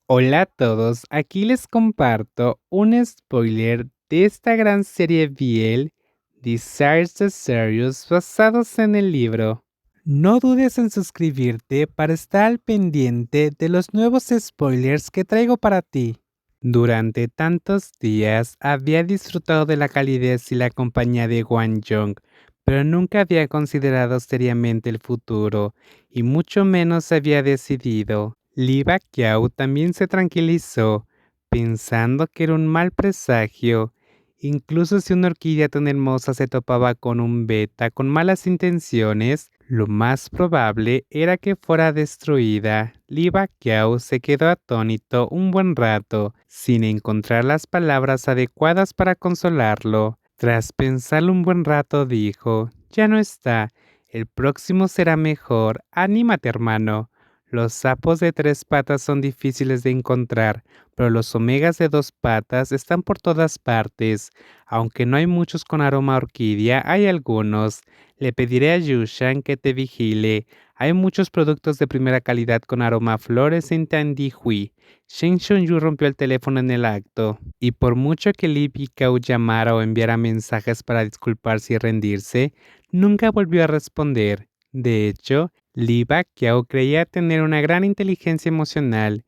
Hola a todos, aquí les comparto un spoiler de esta gran serie BL, Desires the Serious, basados en el libro. No dudes en suscribirte para estar al pendiente de los nuevos spoilers que traigo para ti. Durante tantos días había disfrutado de la calidez y la compañía de Won Jung, pero nunca había considerado seriamente el futuro, y mucho menos había decidido. Lee Bak-yeon también se tranquilizó, pensando que era un mal presagio. Incluso si una orquídea tan hermosa se topaba con un beta con malas intenciones, lo más probable era que fuera destruida. Lee Bak-yeon se quedó atónito un buen rato, sin encontrar las palabras adecuadas para consolarlo. Tras pensarlo un buen rato dijo, ya no está, el próximo será mejor, anímate hermano. Los sapos de 3 patas son difíciles de encontrar, pero los omegas de 2 patas están por todas partes. Aunque no hay muchos con aroma a orquídea, hay algunos. Le pediré a Yushan que te vigile. Hay muchos productos de primera calidad con aroma a flores en Tandihui. Shen Shunyu rompió el teléfono en el acto, y por mucho que Lee Bikao llamara o enviara mensajes para disculparse y rendirse, nunca volvió a responder. De hecho, Lee Bak-yeon creía tener una gran inteligencia emocional.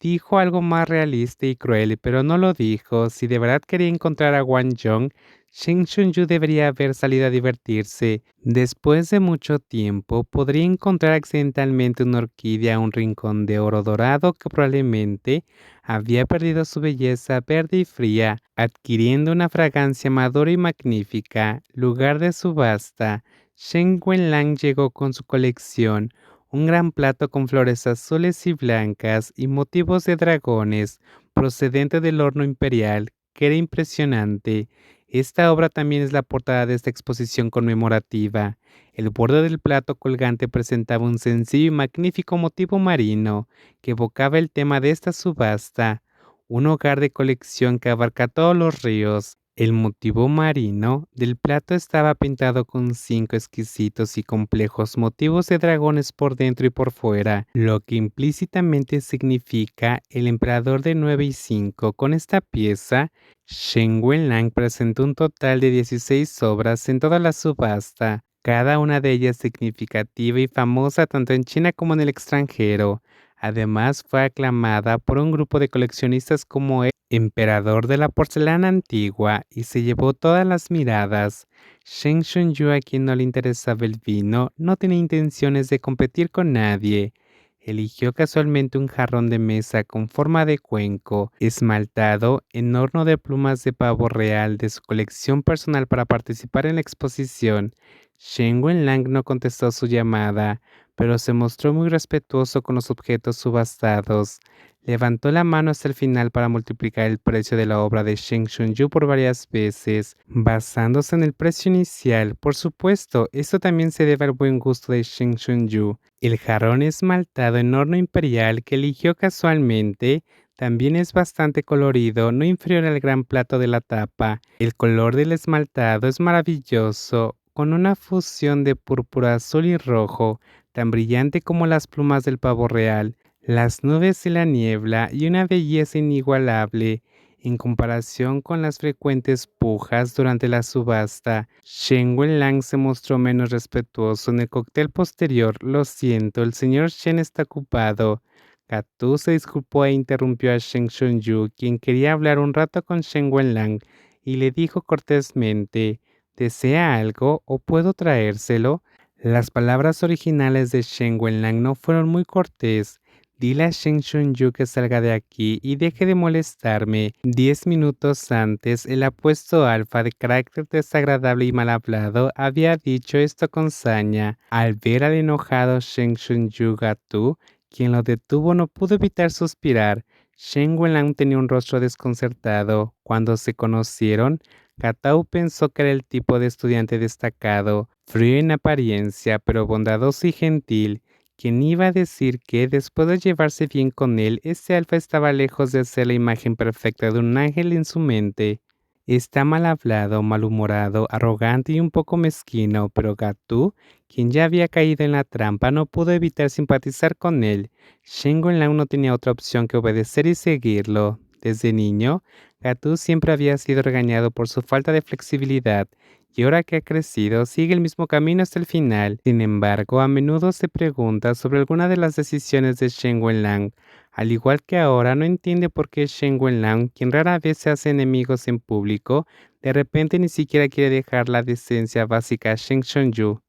Dijo algo más realista y cruel, pero no lo dijo. Si de verdad quería encontrar a Won Jung, Shin Shun-yu debería haber salido a divertirse. Después de mucho tiempo, podría encontrar accidentalmente una orquídea en un rincón de oro dorado que probablemente había perdido su belleza verde y fría, adquiriendo una fragancia madura y magnífica. Lugar de subasta. Shen Wenlang llegó con su colección, un gran plato con flores azules y blancas y motivos de dragones, procedente del horno imperial, que era impresionante. Esta obra también es la portada de esta exposición conmemorativa. El borde del plato colgante presentaba un sencillo y magnífico motivo marino, que evocaba el tema de esta subasta, un hogar de colección que abarca todos los ríos. El motivo marino del plato estaba pintado con 5 exquisitos y complejos motivos de dragones por dentro y por fuera, lo que implícitamente significa el emperador de 9 y 5. Con esta pieza, Shen Wenlang presentó un total de 16 obras en toda la subasta, cada una de ellas significativa y famosa tanto en China como en el extranjero. Además, fue aclamada por un grupo de coleccionistas como el emperador de la porcelana antigua y se llevó todas las miradas. Shen Shunyu, a quien no le interesaba el vino, no tenía intenciones de competir con nadie. Eligió casualmente un jarrón de mesa con forma de cuenco, esmaltado en horno de plumas de pavo real de su colección personal para participar en la exposición. Shen Wenlang no contestó su llamada, pero se mostró muy respetuoso con los objetos subastados. Levantó la mano hasta el final para multiplicar el precio de la obra de Shen Shunyu por varias veces, basándose en el precio inicial. Por supuesto, esto también se debe al buen gusto de Shen Shunyu. El jarrón esmaltado en horno imperial que eligió casualmente también es bastante colorido, no inferior al gran plato de la tapa. El color del esmaltado es maravilloso, con una fusión de púrpura, azul y rojo, tan brillante como las plumas del pavo real, las nubes y la niebla, y una belleza inigualable. En comparación con las frecuentes pujas durante la subasta, Shen Wenlang se mostró menos respetuoso en el cóctel posterior. Lo siento, el señor Shen está ocupado. Katú se disculpó e interrumpió a Shen Shunyu, quien quería hablar un rato con Shen Wenlang, y le dijo cortésmente, ¿desea algo o puedo traérselo? Las palabras originales de Shen Wenlang no fueron muy cortés. Dile a Shen Shunyu que salga de aquí y deje de molestarme. 10 minutos antes, el apuesto alfa de carácter desagradable y mal hablado había dicho esto con saña. Al ver al enojado Shen Shunyu Gatu, quien lo detuvo, no pudo evitar suspirar. Shen Wenlang tenía un rostro desconcertado. Cuando se conocieron, Katao pensó que era el tipo de estudiante destacado, frío en apariencia, pero bondadoso y gentil. ¿Quién iba a decir que, después de llevarse bien con él, ese alfa estaba lejos de ser la imagen perfecta de un ángel en su mente? Está mal hablado, malhumorado, arrogante y un poco mezquino, pero Gatú, quien ya había caído en la trampa, no pudo evitar simpatizar con él. Shen Wenlang no tenía otra opción que obedecer y seguirlo. Desde niño, Gatú siempre había sido regañado por su falta de flexibilidad, y ahora que ha crecido, sigue el mismo camino hasta el final. Sin embargo, a menudo se pregunta sobre alguna de las decisiones de Shen Wenlang. Al igual que ahora, no entiende por qué Shen Wenlang, quien rara vez se hace enemigos en público, de repente ni siquiera quiere dejar la decencia básica a Shen Shonyu.